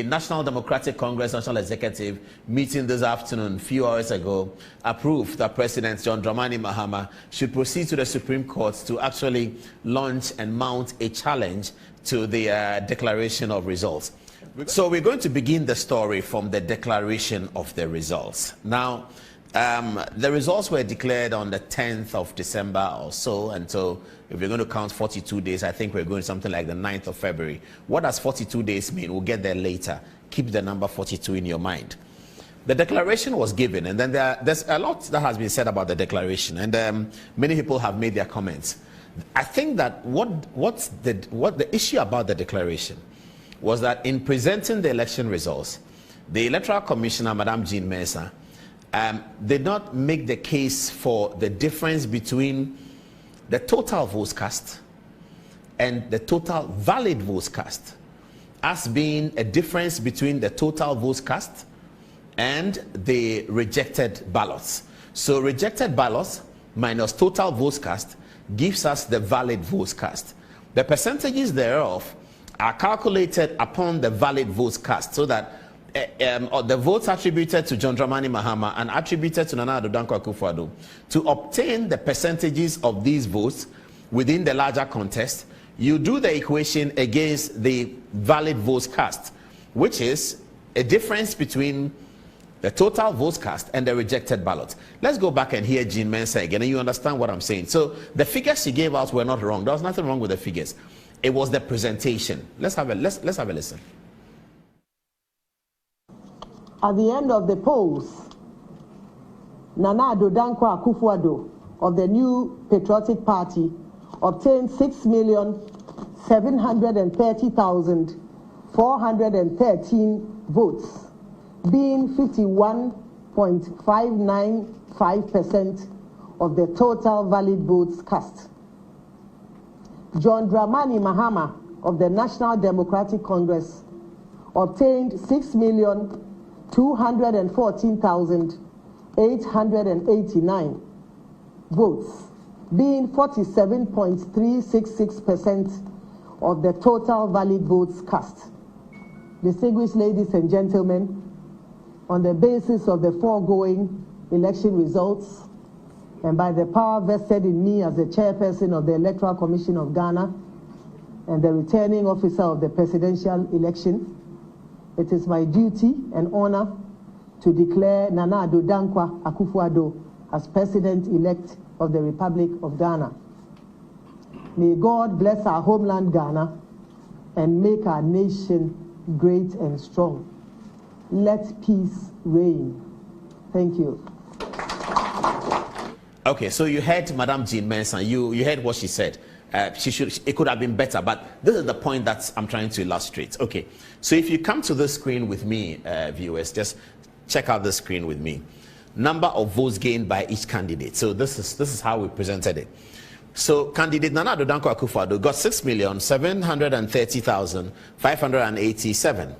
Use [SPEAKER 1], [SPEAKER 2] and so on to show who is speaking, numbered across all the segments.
[SPEAKER 1] National Democratic Congress National Executive meeting this afternoon, a few hours ago, approved that President John Dramani Mahama should proceed to the Supreme Court to actually launch and mount a challenge to the declaration of results. So we're going to begin the story from the declaration of the results. Now, the results were declared on the 10th of December or so, and so if we're going to count 42 days, I think we're going something like the 9th of February. What does 42 days mean? We'll get there later. Keep the number 42 in your mind. The declaration was given, and then there's a lot that has been said about the declaration, and many people have made their comments. I think that what the issue about the declaration was that in presenting the election results, the Electoral Commissioner, Madam Jean Mensah, did not make the case for the difference between the total votes cast and the total valid votes cast as being a difference between the total votes cast and the rejected ballots. So rejected ballots minus total votes cast gives us the valid votes cast. The percentages thereof are calculated upon the valid votes cast, so that the votes attributed to John Dramani Mahama and attributed to Nana Addo Dankwa Akufo Addo, to obtain the percentages of these votes within the larger contest, you do the equation against the valid votes cast, which is a difference between the total votes cast and the rejected ballots. Let's go back and hear Jean Mensah again, and you understand what I'm saying. So the figures she gave out were not wrong. There was nothing wrong with the figures. It was the presentation. Let's have a listen.
[SPEAKER 2] At the end of the polls, Nana Addo Dankwa Akufo Addo of the New Patriotic Party obtained 6,730,413 votes, being 51.595% of the total valid votes cast. John Dramani Mahama of the National Democratic Congress obtained 6,214,889 votes, being 47.366% of the total valid votes cast. Distinguished ladies and gentlemen, on the basis of the foregoing election results, and by the power vested in me as the chairperson of the Electoral Commission of Ghana and the returning officer of the presidential election, it is my duty and honor to declare Nana Addo Dankwa Akufo Addo as President-elect of the Republic of Ghana. May God bless our homeland Ghana and make our nation great and strong. Let peace reign. Thank you.
[SPEAKER 1] Okay, so you heard Madam Jean Mensah. You heard what she said. It could have been better, but this is the point that I'm trying to illustrate. Okay, so if you come to the screen with me, viewers, just check out the screen with me. Number of votes gained by each candidate. So this is how we presented it. So candidate Nana Addo Dankwa Akufo Addo got 6,730,587.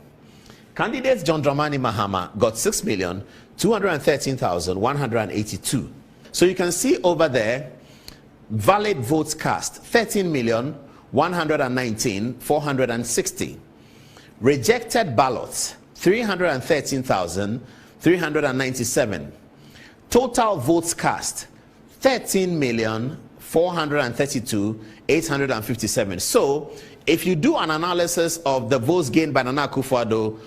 [SPEAKER 1] Candidate John Dramani Mahama got 6,213,182. So you can see over there, valid votes cast, 13,119,460. Rejected ballots, 313,397. Total votes cast, 13,432,857. So if you do an analysis of the votes gained by Nana Akufo Addo,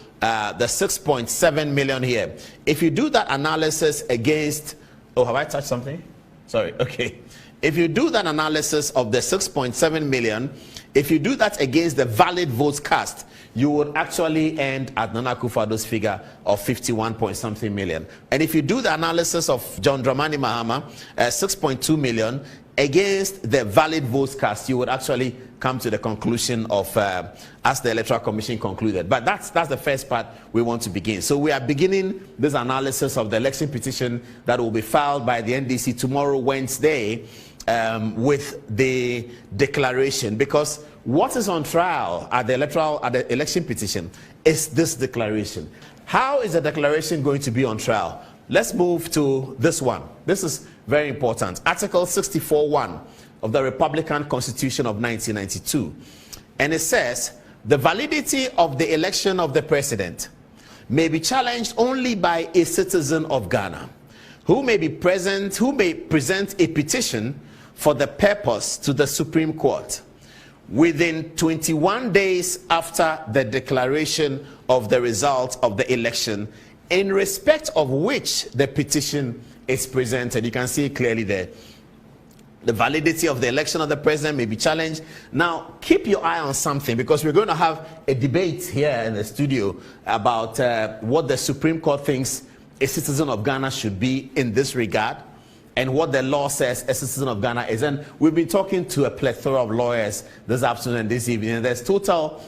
[SPEAKER 1] the 6.7 million here, if you do that analysis against, oh, have I touched something? Sorry, okay. If you do that analysis of the 6.7 million, if you do that against the valid votes cast, you would actually end at Nana Akufo Addo's figure of 51 point something million. And if you do the analysis of John Dramani Mahama, 6.2 million, against the valid votes cast, you would actually come to the conclusion of as the Electoral Commission concluded. But that's the first part we want to begin. So we are beginning this analysis of the election petition that will be filed by the NDC tomorrow, Wednesday, with the declaration, because what is on trial at the election petition is this declaration. How is the declaration going to be on trial? Let's move to this one. This is very important. Article 64(1) of the Republican Constitution of 1992. And it says, the validity of the election of the president may be challenged only by a citizen of Ghana who may present a petition for the purpose to the Supreme Court within 21 days after the declaration of the result of the election, in respect of which the petition is presented. You can see it clearly there. The validity of the election of the president may be challenged. Now, keep your eye on something, because we're going to have a debate here in the studio about what the Supreme Court thinks a citizen of Ghana should be in this regard, and what the law says a citizen of Ghana is. And we've been talking to a plethora of lawyers this afternoon and this evening, and there's total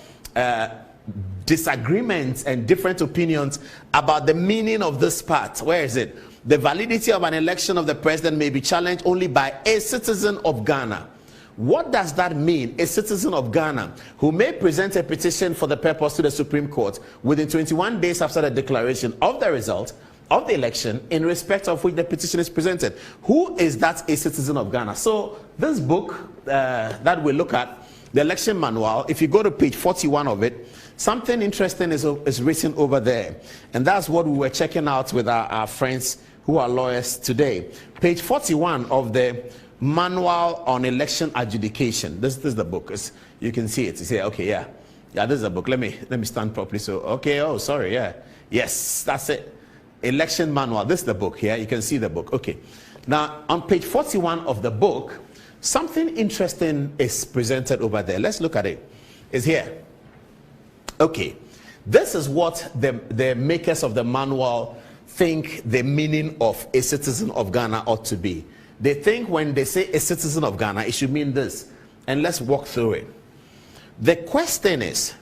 [SPEAKER 1] disagreements and different opinions about the meaning of this part. Where is it? The validity of an election of the president may be challenged only by a citizen of Ghana. What does that mean? A citizen of Ghana who may present a petition for the purpose to the Supreme Court within 21 days after the declaration of the result of the election, in respect of which the petition is presented. Who is that a citizen of Ghana? So this book that we look at, the election manual, if you go to page 41 of it, something interesting is written over there. And that's what we were checking out with our friends who are lawyers today. Page 41 of the manual on election adjudication. This is the book. You can see it. You say, okay, yeah, this is the book. Let me stand properly. So, okay, oh, sorry, yeah. Yes, that's it. Election manual. This is the book here. You can see the book. Okay. Now, on page 41 of the book, something interesting is presented over there. Let's look at it. It's here. Okay. This is what the makers of the manual think the meaning of a citizen of Ghana ought to be. They think when they say a citizen of Ghana, it should mean this. And let's walk through it. The question is,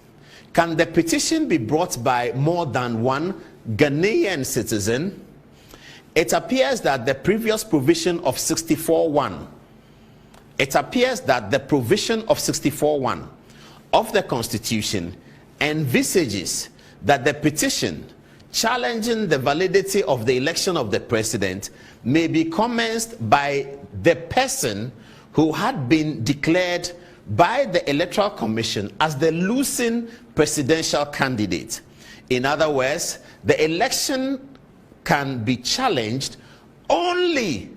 [SPEAKER 1] can the petition be brought by more than one Ghanaian citizen? It appears that the previous provision of 64.1, it appears that the provision of 64.1 of the Constitution envisages that the petition challenging the validity of the election of the president may be commenced by the person who had been declared by the Electoral Commission as the losing presidential candidate. In other words, the election can be challenged only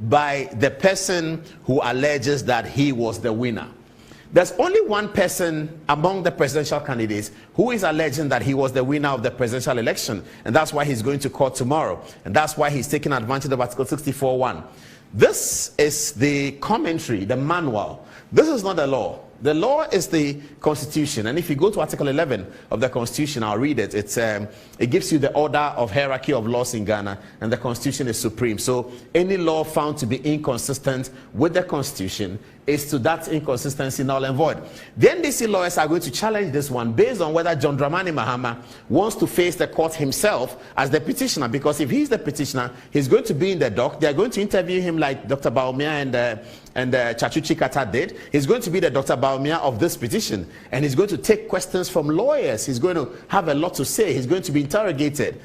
[SPEAKER 1] by the person who alleges that he was the winner. There's only one person among the presidential candidates who is alleging that he was the winner of the presidential election, and that's why he's going to court tomorrow, and that's why he's taking advantage of Article 64.1. This is the commentary, the manual. This is not the law. The law is the Constitution, and if you go to Article 11 of the Constitution, I'll read it. It gives you the order of hierarchy of laws in Ghana, and the Constitution is supreme. So any law found to be inconsistent with the Constitution is to that inconsistency null and void. The NDC lawyers are going to challenge this one based on whether John Dramani Mahama wants to face the court himself as the petitioner, because if he's the petitioner, he's going to be in the dock. They're going to interview him like Dr. Baumia and Chachuchi Kata did. He's going to be the Dr. Baumia of this petition, and he's going to take questions from lawyers. He's going to have a lot to say. He's going to be interrogated.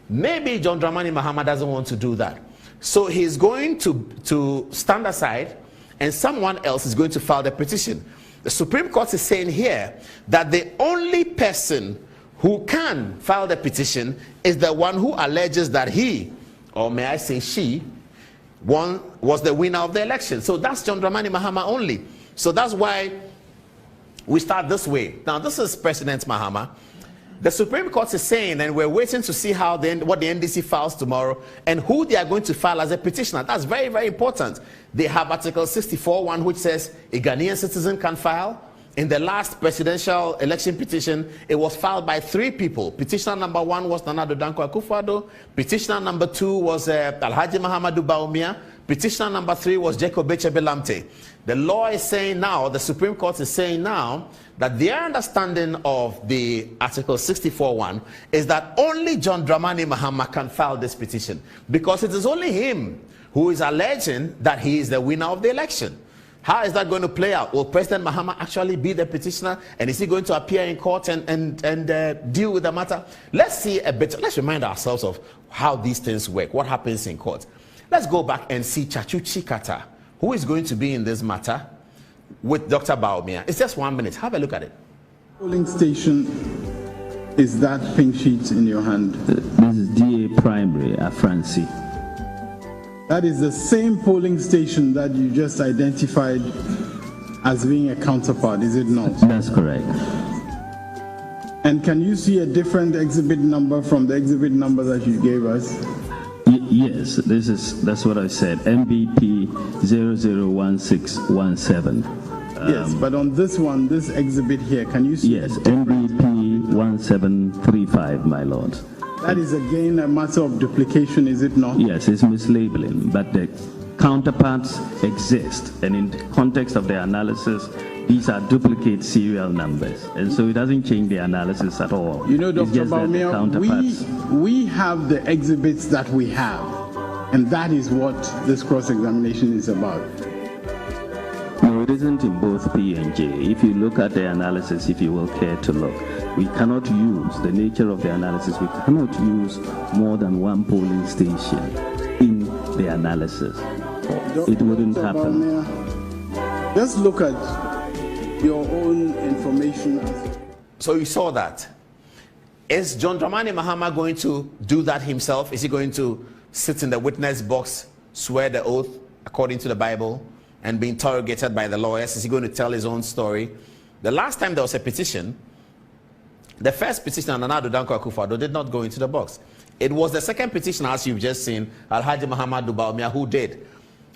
[SPEAKER 1] Maybe John Dramani Mahama doesn't want to do that, so he's going to stand aside, and someone else is going to file the petition. The Supreme Court is saying here that the only person who can file the petition is the one who alleges that he, or may I say she, was the winner of the election. So that's John Dramani Mahama only. So that's why we start this way. Now, this is President Mahama. The Supreme Court is saying, and we're waiting to see what the NDC files tomorrow and who they are going to file as a petitioner. That's very, very important. They have Article 64.1, which says a Ghanaian citizen can file. In the last presidential election petition, it was filed by 3 people. Petitioner number 1 was Nana Addo Dankwa Akufo Addo. Petitioner number 2 was Alhaji Mahamadou Bawumia. Petitioner number 3 was Jacob Echebe Lamte. The law is saying now, the Supreme Court is saying now, that their understanding of the Article 64.1 is that only John Dramani Mahama can file this petition, because it is only him who is alleging that he is the winner of the election. How is that going to play out? Will President Mahama actually be the petitioner, and is he going to appear in court and deal with the matter? Let's see a bit. Let's remind ourselves of how these things work, what happens in court. Let's go back and see Chachuchi Kata, who is going to be in this matter with Dr. Baumia. It's just 1 minute. Have a look at it.
[SPEAKER 3] Polling station is that pink sheet in your hand?
[SPEAKER 4] This is DA Primary at Francie.
[SPEAKER 3] That is the same polling station that you just identified as being a counterpart, is it not?
[SPEAKER 4] That's correct.
[SPEAKER 3] And can you see a different exhibit number from the exhibit number that you gave us?
[SPEAKER 4] Yes, that's what I said. MBP 001617.
[SPEAKER 3] Yes, but on this one, this exhibit here, can you see?
[SPEAKER 4] Yes, MBP 1735, my lord.
[SPEAKER 3] That is again a matter of duplication, is it not?
[SPEAKER 4] Yes, it's mislabeling, but the counterparts exist, and in the context of the analysis, these are duplicate serial numbers, and so it doesn't change the analysis at all.
[SPEAKER 3] You know, Dr.
[SPEAKER 4] It's just that the
[SPEAKER 3] Baumia,
[SPEAKER 4] counterparts.
[SPEAKER 3] we have the exhibits that we have, and that is what this cross-examination is about.
[SPEAKER 4] No, it isn't in both P and J. If you look at the analysis, if you will care to look, we cannot use the nature of the analysis. We cannot use more than one polling station in the analysis. It wouldn't happen.
[SPEAKER 3] Baumia, just look at your own information.
[SPEAKER 1] So you saw that. Is John Dramani Mahama going to do that himself? Is he going to sit in the witness box, swear the oath according to the Bible, and be interrogated by the lawyers? Is he going to tell his own story? The last time there was a petition, the first petitioner, Nana Addo Akufo Addo, did not go into the box. It was the second petitioner, as you've just seen, Alhaji Muhammadu Baumia, who did.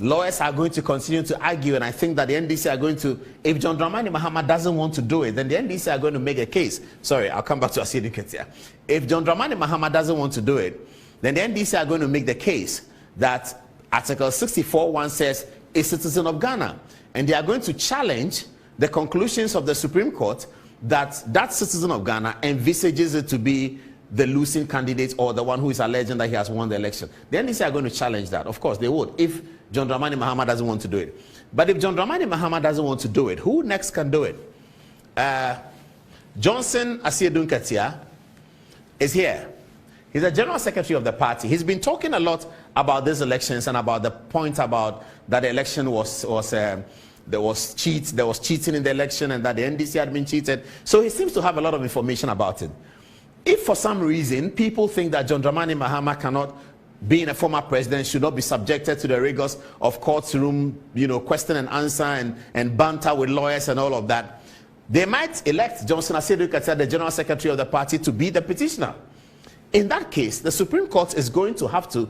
[SPEAKER 1] Lawyers are going to continue to argue, and I think that the NDC are going to, if John Dramani Mahama doesn't want to do it, then the NDC are going to make a case. Sorry, I'll come back to Asiedu Ketia. If John Dramani Mahama doesn't want to do it, then the NDC are going to make the case that Article 64(1) says a citizen of Ghana, and they are going to challenge the conclusions of the Supreme Court that that citizen of Ghana envisages it to be the losing candidate or the one who is alleging that he has won the election. The NDC are going to challenge that. Of course, they would, if John Dramani Mahama doesn't want to do it. But if John Dramani Mahama doesn't want to do it, who next can do it? Johnson Asiedu Ketia is here. He's the general secretary of the party. He's been talking a lot about these elections and about the point about that the election there was cheating in the election, and that the NDC had been cheated. So he seems to have a lot of information about it. If for some reason people think that John Dramani Mahama cannot, being a former president, should not be subjected to the rigors of courtroom, question and answer and banter with lawyers and all of that, they might elect Johnson Asiedu Ketia, the general secretary of the party, to be the petitioner. In that case, the Supreme Court is going to have to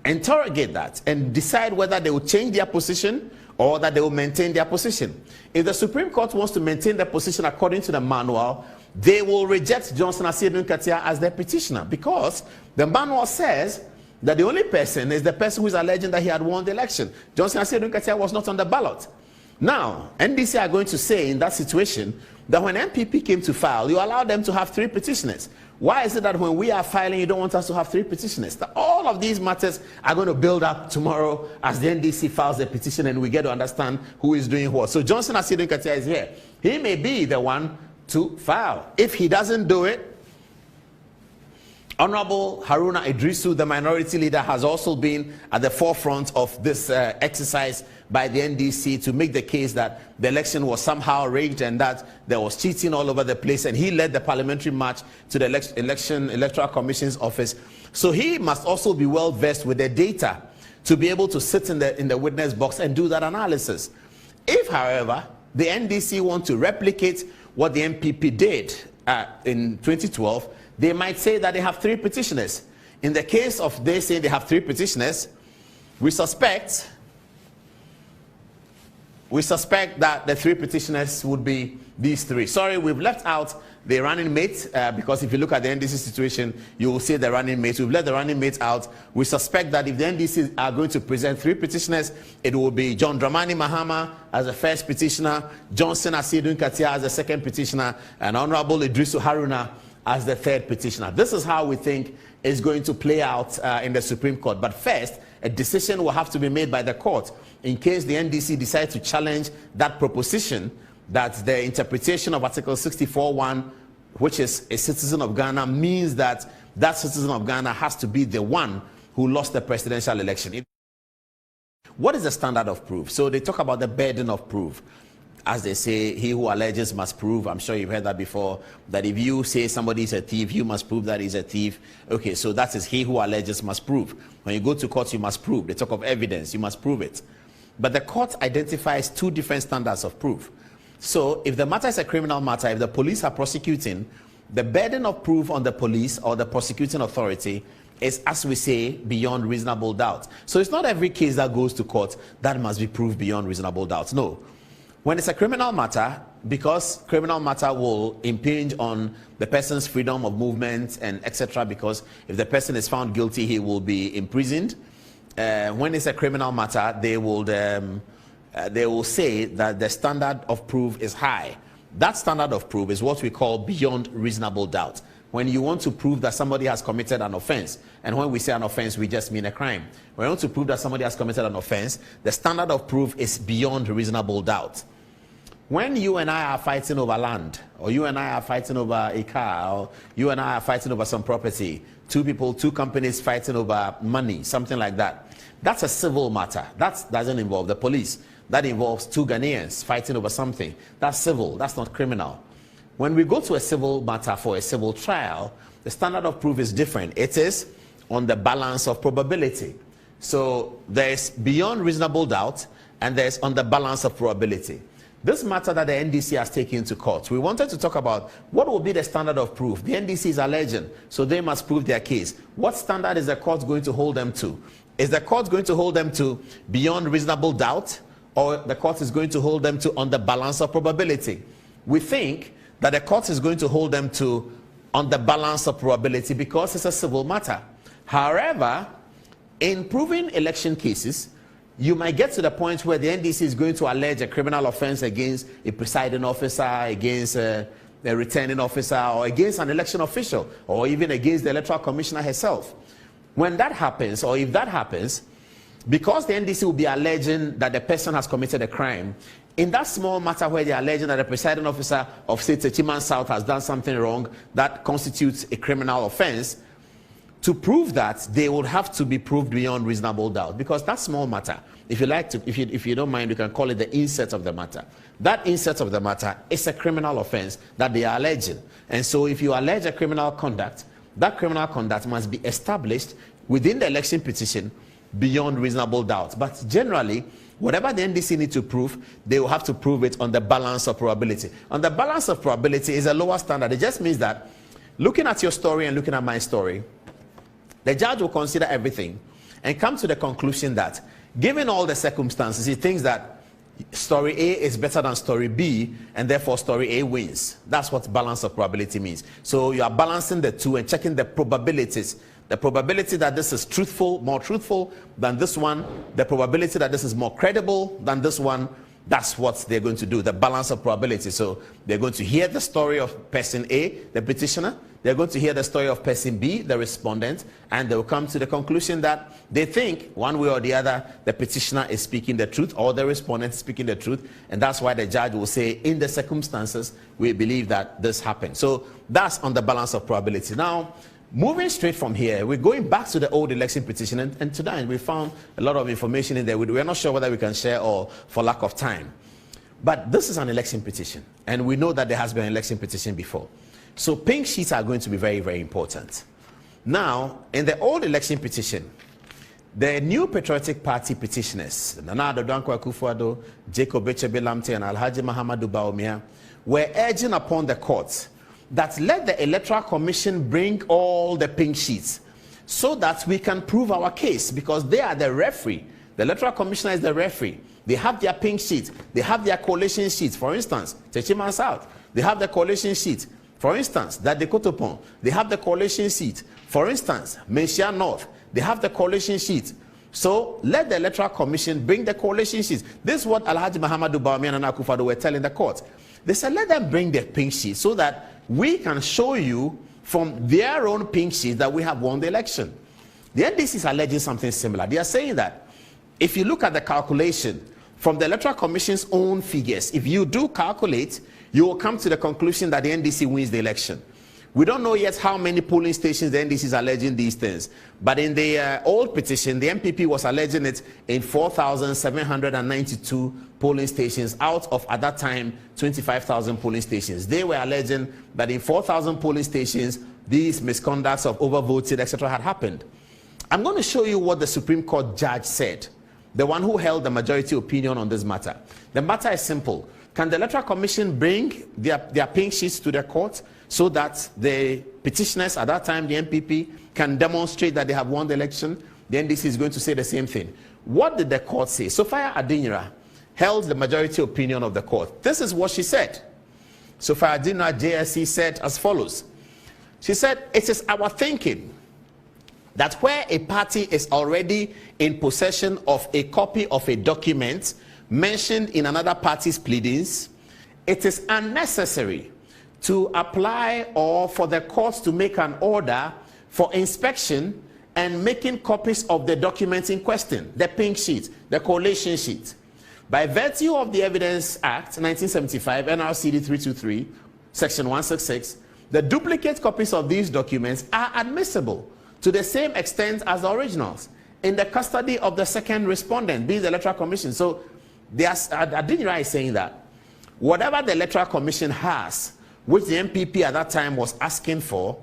[SPEAKER 1] interrogate that and decide whether they will change their position or that they will maintain their position. If the Supreme Court wants to maintain their position according to the manual, they will reject Johnson Asiedu Ketia as their petitioner, because the manual says that the only person is the person who is alleging that he had won the election. Johnson Asiedu Ketia was not on the ballot. Now, NDC are going to say in that situation that when MPP came to file, you allowed them to have 3 petitioners. Why is it that when we are filing, you don't want us to have 3 petitioners? All of these matters are going to build up tomorrow as the NDC files the petition and we get to understand who is doing what. So Johnson Asiedu Ketia is here. He may be the one to file. If he doesn't do it, Honorable Haruna Idrisu, the minority leader, has also been at the forefront of this exercise by the NDC to make the case that the election was somehow rigged and that there was cheating all over the place, and he led the parliamentary march to the Electoral Commission's office. So he must also be well versed with the data to be able to sit in the witness box and do that analysis. If, however, the NDC want to replicate what the MPP did in 2012, they might say that they have 3 petitioners. In the case of they say they have 3 petitioners, we suspect that the 3 petitioners would be these 3. Sorry, we've left out the running mate, because if you look at the NDC situation, you will see the running mate. We've let the running mate out. We suspect that if the NDC are going to present 3 petitioners, it will be John Dramani Mahama as the first petitioner, Johnson Asiedu Ketia as the second petitioner, and Honorable Idrisu Haruna as the 3rd petitioner. This is how we think is going to play out in the Supreme Court. But first, a decision will have to be made by the court in case the NDC decides to challenge that proposition that the interpretation of Article 64(1), which is a citizen of Ghana, means that that citizen of Ghana has to be the one who lost the presidential election. What is the standard of proof? So they talk about the burden of proof. as they say, he who alleges must prove. I'm sure you've heard that before, that if you say somebody is a thief, you must prove that he's a thief. Okay, so that is he who alleges must prove. When you go to court, you must prove. They talk of evidence, you must prove it. But the court identifies two different standards of proof. So if the matter is a criminal matter, if the police are prosecuting, the burden of proof on the police or the prosecuting authority is, as we say, beyond reasonable doubt. So it's not every case that goes to court that must be proved beyond reasonable doubt. No. When it's a criminal matter, because criminal matter will impinge on the person's freedom of movement and etc., because if the person is found guilty, he will be imprisoned. When it's a criminal matter, they will say that the standard of proof is high. That standard of proof is what we call beyond reasonable doubt. When you want to prove that somebody has committed an offense, and when we say an offense, we just mean a crime. When you want to prove that somebody has committed an offense, the standard of proof is beyond reasonable doubt. When you and I are fighting over land, or you and I are fighting over a car, or you and I are fighting over some property, two people, two companies fighting over money, something like that, that's a civil matter. That doesn't involve the police. That involves two Ghanaians fighting over something. That's civil, that's not criminal. When we go to a civil matter for a civil trial, the standard of proof is different. It is on the balance of probability. So there's beyond reasonable doubt, and there's on the balance of probability. This matter that the NDC has taken to court, we wanted to talk about what will be the standard of proof. The NDC is alleging, so they must prove their case. What standard is the court going to hold them to? Is the court going to hold them to beyond reasonable doubt, or the court is going to hold them to on the balance of probability? We think that the court is going to hold them to on the balance of probability because it's a civil matter. However, in proving election cases, you might get to the point where the NDC is going to allege a criminal offense against a presiding officer, against a returning officer, or against an election official, or even against the electoral commissioner herself. When that happens, or if that happens, because the NDC will be alleging that the person has committed a crime, in that small matter where they are alleging that the presiding officer of, say, Mensah has done something wrong that constitutes a criminal offense, to prove that, they would have to be proved beyond reasonable doubt, because that small matter, if you like to, if you don't mind, we can call it the insert of the matter. That insert of the matter is a criminal offense that they are alleging. And so if you allege a criminal conduct, that criminal conduct must be established within the election petition beyond reasonable doubt. But generally, whatever the NDC need to prove, they will have to prove it on the balance of probability. On the balance of probability is a lower standard. It just means that looking at your story and looking at my story, the judge will consider everything and come to the conclusion that, given all the circumstances, he thinks that story A is better than story B, and therefore story A wins. That's what balance of probability means. So you are balancing the two and checking the probabilities. The probability that this is truthful, more truthful than this one, the probability that this is more credible than this one, that's what they're going to do, the balance of probability. So they're going to hear the story of person A, the petitioner, they're going to hear the story of person B, the respondent, and they'll come to the conclusion that they think, one way or the other, the petitioner is speaking the truth or the respondent is speaking the truth, and that's why the judge will say, in the circumstances, we believe that this happened. So that's on the balance of probability. Now, moving straight from here, we're going back to the old election petition, and today we found a lot of information in there. We're not sure whether we can share all for lack of time. But this is an election petition, and we know that there has been an election petition before. So pink sheets are going to be very, very important. Now, in the old election petition, the New Patriotic Party petitioners, Nana Addo Akufo Addo, Jacob Echebe Lamte, and Alhaji Mahamadou Bawumia, were urging upon the courts that let the Electoral Commission bring all the pink sheets so that we can prove our case, because they are the referee. The Electoral Commissioner is the referee. They have their pink sheets. They have their coalition sheets. For instance, Techiman South, they have the coalition sheet. For instance, that the Kotopon, they have the coalition sheet. For instance, Mensah North, they have the coalition sheet. So let the Electoral Commission bring the coalition sheets. This is what Alhaji Mahamadou Bawumia and Akufo Addo were telling the court. They said, let them bring the pink sheet so that we can show you from their own pink sheet that we have won the election. The NDC is alleging something similar. They are saying that if you look at the calculation from the Electoral Commission's own figures, if you do calculate, you will come to the conclusion that the NDC wins the election. We don't know yet how many polling stations the NDC is alleging these things. But in the old petition, the MPP was alleging it in 4,792 polling stations out of, at that time, 25,000 polling stations. They were alleging that in 4,000 polling stations, these misconducts of overvoted, etc., had happened. I'm going to show you what the Supreme Court judge said, the one who held the majority opinion on this matter. The matter is simple. Can the Electoral Commission bring their pink sheets to the court so that the petitioners at that time, the MPP, can demonstrate that they have won the election? The NDC is going to say the same thing. What did the court say? Sophia Adinira held the majority opinion of the court. This is what she said. Sophia Adinira, JSC, said as follows. She said, it is our thinking that where a party is already in possession of a copy of a document mentioned in another party's pleadings, it is unnecessary to apply or for the courts to make an order for inspection and making copies of the documents in question, the pink sheet, the collation sheet. By virtue of the Evidence Act 1975, NRCD 323, Section 166, the duplicate copies of these documents are admissible to the same extent as the originals in the custody of the second respondent, being the Electoral Commission. So Adinira is saying that whatever the Electoral Commission has, which the MPP at that time was asking for,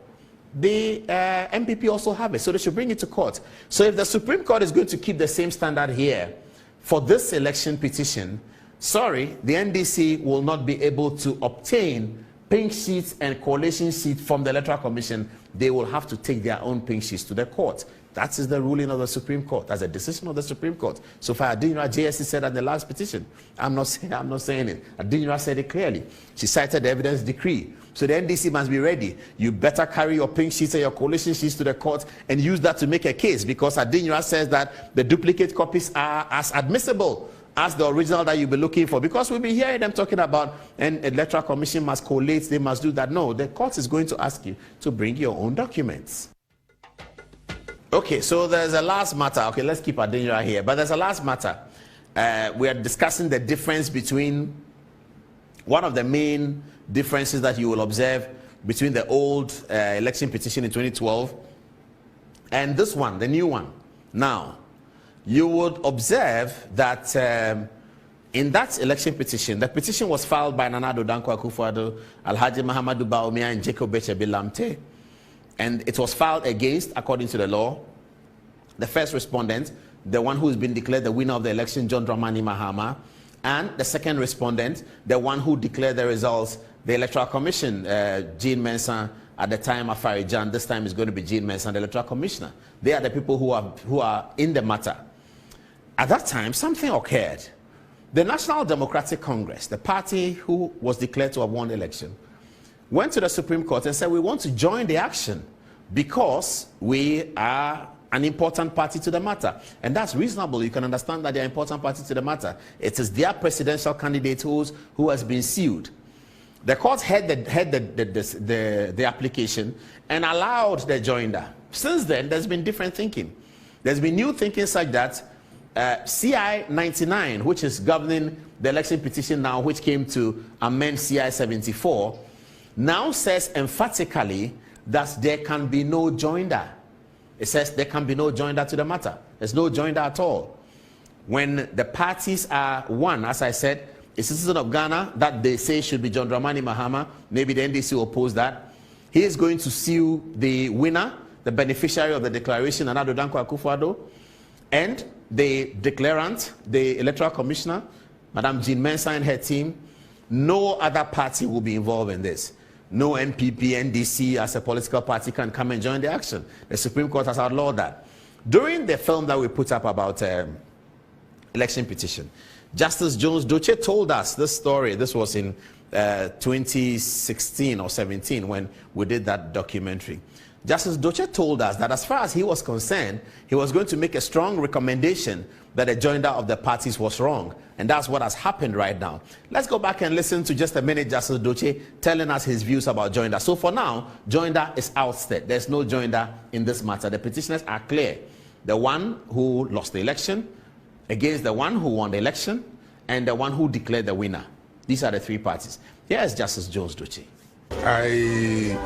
[SPEAKER 1] the MPP also have it, so they should bring it to court. So if the Supreme Court is going to keep the same standard here for this election petition, sorry, the NDC will not be able to obtain pink sheets and collation sheets from the Electoral Commission. They will have to take their own pink sheets to the court. That is the ruling of the Supreme Court. That's a decision of the Supreme Court. So far, Adinira, JSC said at the last petition. I'm not saying it. Adinira said it clearly. She cited the evidence decree. So the NDC must be ready. You better carry your pink sheets and your collation sheets to the court and use that to make a case, because Adinira says that the duplicate copies are as admissible as the original that you'll be looking for, because we'll be hearing them talking about an Electoral Commission must collate, they must do that. No, the court is going to ask you to bring your own documents. Okay, so there's a last matter. Okay, let's keep Adinira here, but there's a last matter. We are discussing the difference between, one of the main differences that you will observe between the old election petition in 2012 and this one, the new one. Now, you would observe that in that election petition, the petition was filed by Nana Addo Dankwa Akufo Addo, Alhaji Mahamadou Bawumia, and Jacob Bechebi Lamte. And it was filed against, according to the law, the first respondent, the one who has been declared the winner of the election, John Dramani Mahama, and the second respondent, the one who declared the results, the Electoral Commission, Jean Mensah, at the time Afari Jan. This time is going to be Jean Mensah, the Electoral Commissioner. They are the people who are in the matter. At that time, something occurred. The National Democratic Congress, the party who was declared to have won the election, went to the Supreme Court and said, we want to join the action because we are an important party to the matter. And that's reasonable. You can understand that they're an important party to the matter. It is their presidential candidate who has been sued. The court heard the application and allowed the joinder. Since then, there's been different thinking. There's been new thinking such that CI 99, which is governing the election petition now, which came to amend CI 74, now says emphatically that there can be no joinder. It says there can be no joinder to the matter. There's no joinder at all. When the parties are one, as I said, a citizen of Ghana that they say should be John Dramani Mahama, maybe the NDC will oppose that. He is going to sue the winner, the beneficiary of the declaration, Nana Addo Dankwa Akufo Addo, and the declarant, the Electoral Commissioner, Madam Jean Mensah and her team. No other party will be involved in this. No MPP, NDC as a political party can come and join the action. The Supreme Court has outlawed that. During the film that we put up about election petition, Justice Jones Doche told us this story. This was in 2016 or 17 when we did that documentary. Justice Doche told us that as far as he was concerned, he was going to make a strong recommendation that the joinder of the parties was wrong. And that's what has happened right now. Let's go back and listen to just a minute Justice Doche telling us his views about joinder. So for now, joinder is ousted. There's no joinder in this matter. The petitioners are clear. The one who lost the election against the one who won the election and the one who declared the winner. These are the three parties. Here's Justice Jones Doche.
[SPEAKER 5] I